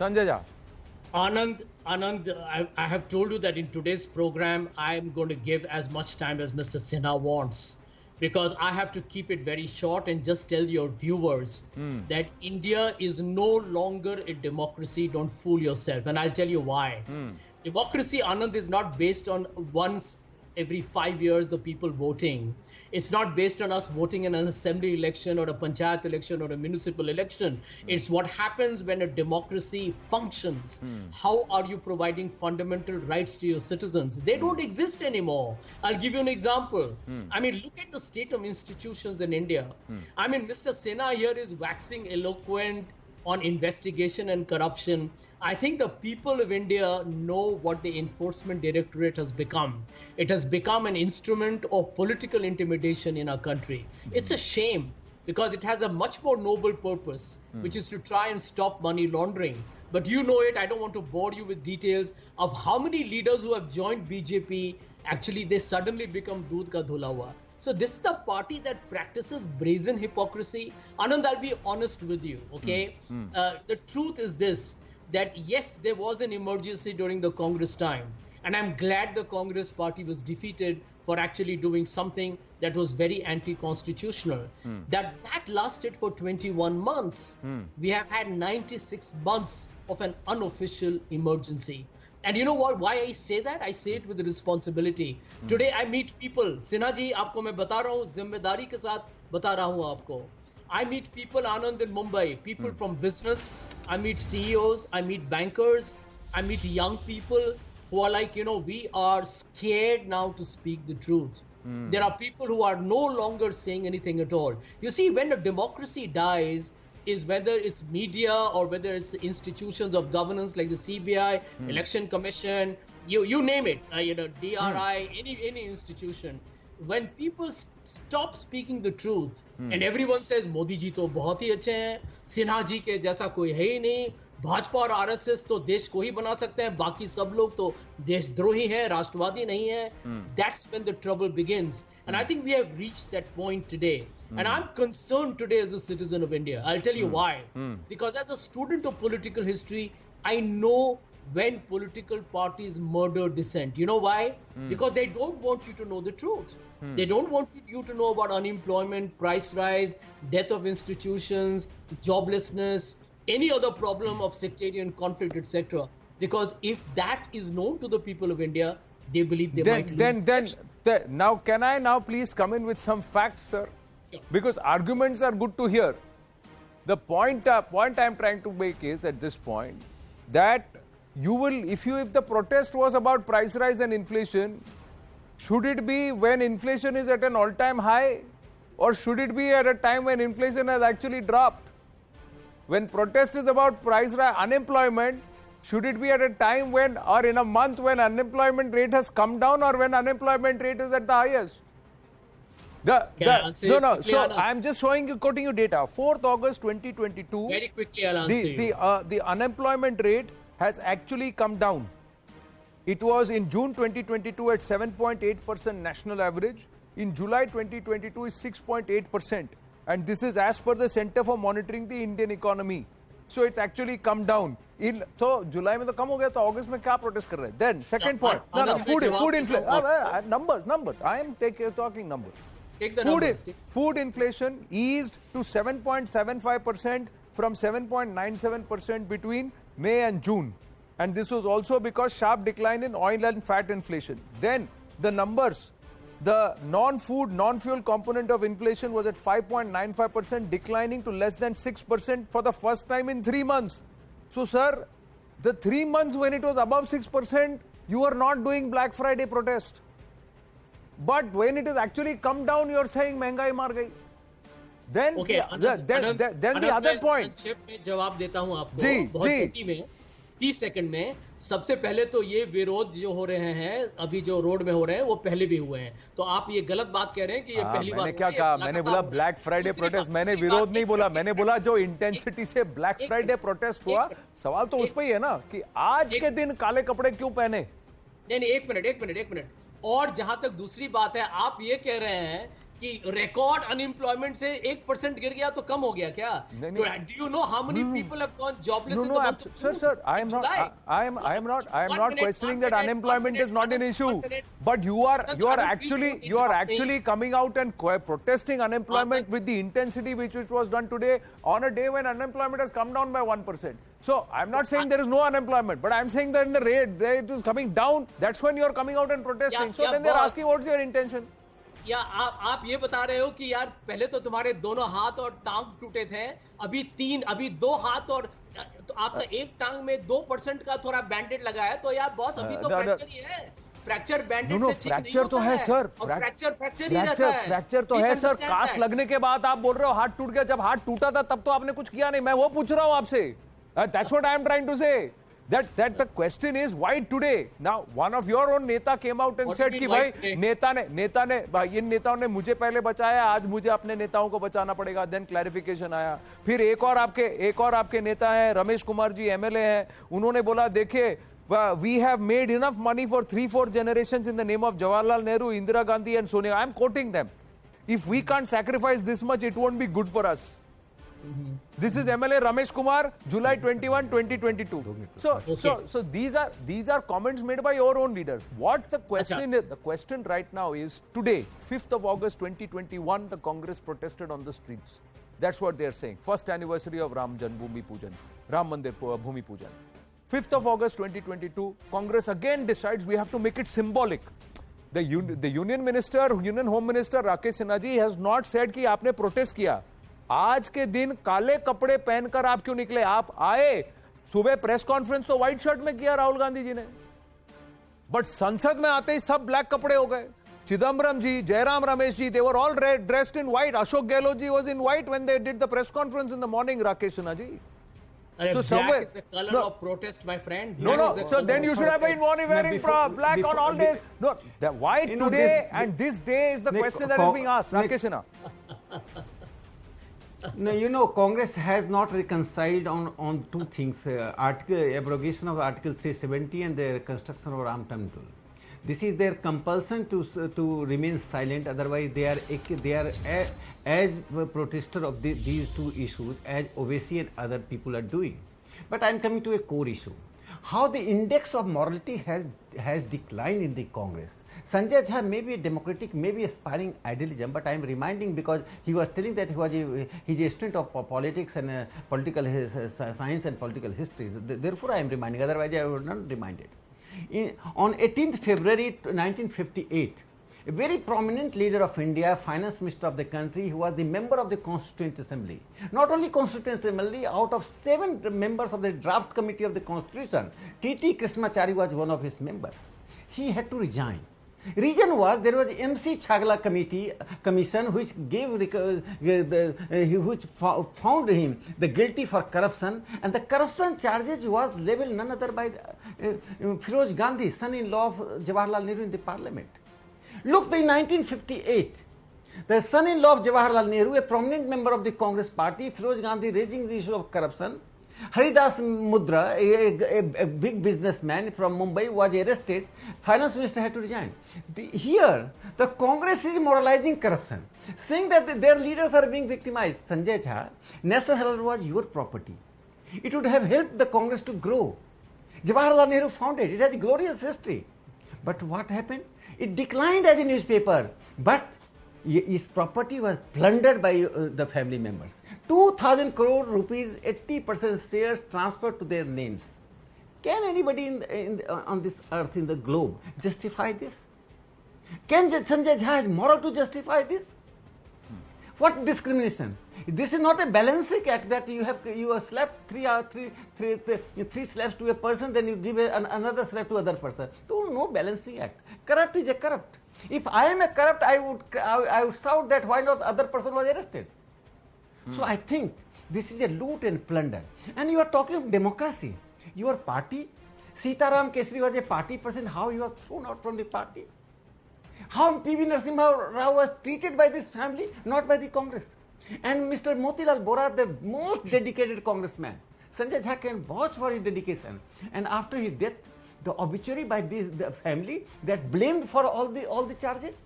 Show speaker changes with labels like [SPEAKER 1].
[SPEAKER 1] Sanjay Jha.
[SPEAKER 2] Anand, I have told you that in today's program, I'm going to give as much time as Mr. Sinha wants, because I have to keep it very short and just tell your viewers that India is no longer a democracy. Don't fool yourself. And I'll tell you why. Democracy, Anand, is not based on once every 5 years the people voting. It's not based on us voting in an assembly election or a panchayat election or a municipal election. It's what happens when a democracy functions. How are you providing fundamental rights to your citizens? They don't exist anymore. I'll give you an example. I mean, look at the state of institutions in India. I mean, Mr. Sinha here is waxing eloquent on investigation and corruption. I think the people of India know what the Enforcement Directorate has become. It has become an instrument of political intimidation in our country. It's a shame, because it has a much more noble purpose, which is to try and stop money laundering. But you know it, I don't want to bore you with details of how many leaders who have joined BJP, actually they suddenly become doodh ka dhula hua. So this is the party that practices brazen hypocrisy. Anand, I'll be honest with you, okay? The truth is this, that yes, there was an emergency during the Congress time. And I'm glad the Congress party was defeated for actually doing something that was very anti-constitutional. That lasted for 21 months. We have had 96 months of an unofficial emergency. And you know what? Why I say that? I say it with responsibility. Today I meet people. Sinha ji, आपको मैं बता रहा हूँ, जिम्मेदारी के साथ बता रहा हूँ आपको. I meet people, Anand, in Mumbai. People from business. I meet CEOs. I meet bankers. I meet young people who are like, we are scared now to speak the truth. There are people who are no longer saying anything at all. You see, when a democracy dies, is whether it's media or whether it's institutions of governance like the CBI, Election Commission, you name it, DRI, any institution. When people stop speaking the truth and everyone says Modi ji to बहुत ही अच्छे हैं, सिन्हा जी के जैसा कोई है ही नहीं, भाजपा और RSS तो देश को ही बना सकते हैं, बाकी सब लोग तो देशद्रोही हैं, राष्ट्रवादी नहीं है. That's when the trouble begins. And I think we have reached that point today. And I'm concerned today as a citizen of India. I'll tell you why. Because as a student of political history, I know when political parties murder dissent. You know why? Because they don't want you to know the truth. They don't want you to know about unemployment, price rise, death of institutions, joblessness, any other problem of sectarian conflict, etc. Because if that is known to the people of India, they believe they might lose.
[SPEAKER 1] Now, can I now please come in with some facts, sir?
[SPEAKER 2] Sure.
[SPEAKER 1] Because arguments are good to hear. The point I'm trying to make is at this point that if the protest was about price rise and inflation, should it be when inflation is at an all-time high, or should it be at a time when inflation has actually dropped? When protest is about price rise, unemployment, should it be at a time when, or in a month when unemployment rate has come down, or when unemployment rate is at the highest? So I'm just quoting you data. 4th August 2022.
[SPEAKER 2] Very quickly, I'll answer you.
[SPEAKER 1] The unemployment rate has actually come down. It was in June 2022 at 7.8% national average. In July 2022 is 6.8%. And this is as per the Center for Monitoring the Indian Economy. So it's actually come down. So July में तो कम हो गया, तो August में क्या protest कर रहे हैं? Then second point, food inflation. Numbers. I am talking numbers. Food inflation eased to 7.75% from 7.97% between May and June. And this was also because sharp decline in oil and fat inflation. Then the numbers, the non-food, non-fuel component of inflation was at 5.95%, declining to less than 6% for the first time in 3 months. So, sir, the 3 months when it was above 6%, you were not doing Black Friday protest. But when it has actually come down, you are saying महंगाई मार गई. Then, then the other point.
[SPEAKER 2] संक्षेप में जवाब देता हूं आपको. बहुत जल्दी में 30 सेकंड में. सबसे पहले तो ये विरोध जो हो रहे हैं अभी जो रोड में हो रहे हैं वो पहले भी हुए हैं. तो आप ये गलत बात कह रहे हैं कि ये पहली बार.
[SPEAKER 1] मैंने क्या कहा? मैंने बोला ब्लैक फ्राइडे प्रोटेस्ट. मैंने विरोध नहीं बोला. मैंने बोला जो इंटेंसिटी से ब्लैक फ्राइडे प्रोटेस्ट हुआ. सवाल तो उस पर ही है ना कि आज के दिन काले कपड़े क्यों पहने.
[SPEAKER 2] नहीं, एक मिनट. और जहां तक दूसरी बात है, आप ये कह रहे हैं कि रिकॉर्ड अनएम्प्लॉयमेंट से 1% गिर गया तो कम हो गया क्या? Do you know how many people have gone jobless in the month of June?
[SPEAKER 1] Sir, I am not questioning that unemployment is not an issue, but you are actually coming out and protesting unemployment with the intensity which was done today on a day when unemployment has come down by 1%. So I'm not saying there is no unemployment, but I'm saying that in the rate it is coming down. That's when you're coming out and protesting. So then they're asking what's your intention.
[SPEAKER 2] या आप ये बता रहे हो कि यार पहले तो तुम्हारे दोनों हाथ और टांग टूटे थे, अभी 2 हाथ और तो आपका एक टांग में 2% का थोड़ा बैंडेड लगा है, तो यार बॉस अभी तो फ्रैक्चर ही है. फ्रैक्चर बैंडेड से ठीक नहीं होता है. फ्रैक्चर ही रहता है.
[SPEAKER 1] फ्रैक्चर तो है सर. कास्ट लगने के बाद आप बोल रहे हो हाथ टूट गया. जब हाथ टूटा था तब तो आपने कुछ किया नहीं. मैं वो पूछ रहा हूँ आपसे. That's what I am trying to say. That the question is why today? Now one of your own नेता came out and said कि भाई नेता ने इन नेताओं ने मुझे पहले बचाया, आज मुझे अपने नेताओं को बचाना पड़ेगा. देन क्लैरिफिकेशन आया. फिर एक और आपके नेता हैं रमेश कुमार जी, एमएलए हैं. उन्होंने बोला देखिए we have made enough money for 3-4 generations in the name of Jawaharlal Nehru, Indira Gandhi and Sonia. I am quoting them. If we can't sacrifice this much, it won't be good for us. This is MLA Ramesh Kumar, July 21, 2022. So these are comments made by your own leaders. What the question is? The question right now is today, 5th of August 2021, the Congress protested on the streets. That's what they are saying. First anniversary of Ram Mandir Bhumi Pujan. 5th of August 2022, Congress again decides we have to make it symbolic. The Union Home Minister Rakesh Sinha ji has not said कि आपने protest किया. आज के दिन काले कपड़े पहनकर आप क्यों निकले? आप आए सुबह प्रेस कॉन्फ्रेंस तो व्हाइट शर्ट में किया राहुल गांधी जी ने, बट संसद में आते ही सब ब्लैक कपड़े हो गए. चिदम्बरम जी, Jairam Ramesh ji, they were all dressed in white. Ashok Gehlot ji was in white when they did the press conference in the morning. Rakesh Sinha ji.
[SPEAKER 2] So somewhere is the color of protest, my friend.
[SPEAKER 1] No. So then you should have been wearing black on all days. No, why today and this day is the question that is being asked. Rakesh Sinha.
[SPEAKER 3] No, Congress has not reconciled on two things: abrogation of Article 370 and the construction of Ram Temple. This is their compulsion to remain silent. Otherwise, they are as protester of these two issues as Owaisi and other people are doing. But I am coming to a core issue: how the index of morality has declined in the Congress. Sanjay Jha may be a democratic, may be aspiring idealism, but I am reminding, because he was telling that he is a student of politics and political science and political history. Therefore, I am reminding. Otherwise, I would not remind it. On 18th February 1958, a very prominent leader of India, finance minister of the country, who was the member of the Constituent Assembly. Not only Constituent Assembly, out of 7 members of the draft committee of the Constitution, T.T. Krishnamachari was one of his members. He had to resign. Reason was there was MC Chagla commission which which found him the guilty for corruption, and the corruption charges was leveled none other by Firoz Gandhi, son-in-law of Jawaharlal Nehru, in the parliament. Look, in 1958, the son-in-law of Jawaharlal Nehru, a prominent member of the Congress party, Firoz Gandhi, raising the issue of corruption. Haridas Mudra, a big businessman from Mumbai, was arrested. Finance minister had to resign. Here, the Congress is moralizing corruption, saying that their leaders are being victimized. Sanjay Jha, National Herald was your property. It would have helped the Congress to grow. Jawaharlal Nehru founded it. It has a glorious history. But what happened? It declined as a newspaper, but its property was plundered by the family members. 2,000 crore rupees, 80% shares transferred to their names. Can anybody on this earth, in the globe, justify this? Can Sanjay Jha have moral to justify this? What discrimination? This is not a balancing act that you have slapped three slaps to a person, then you give another slap to other person. No balancing act. Corrupt is a corrupt. If I am a corrupt, I would shout that why not other person was arrested. So I think this is a loot and plunder. And you are talking of democracy. Your party, Sitaram Kesri was a party person. How he was thrown out from the party? How P.V. Narasimha Rao was treated by this family, not by the Congress. And Mr. Motilal Bora, the most dedicated congressman, Sanjay Jha can vouch for his dedication. And after his death, the obituary by the family that blamed for all the charges.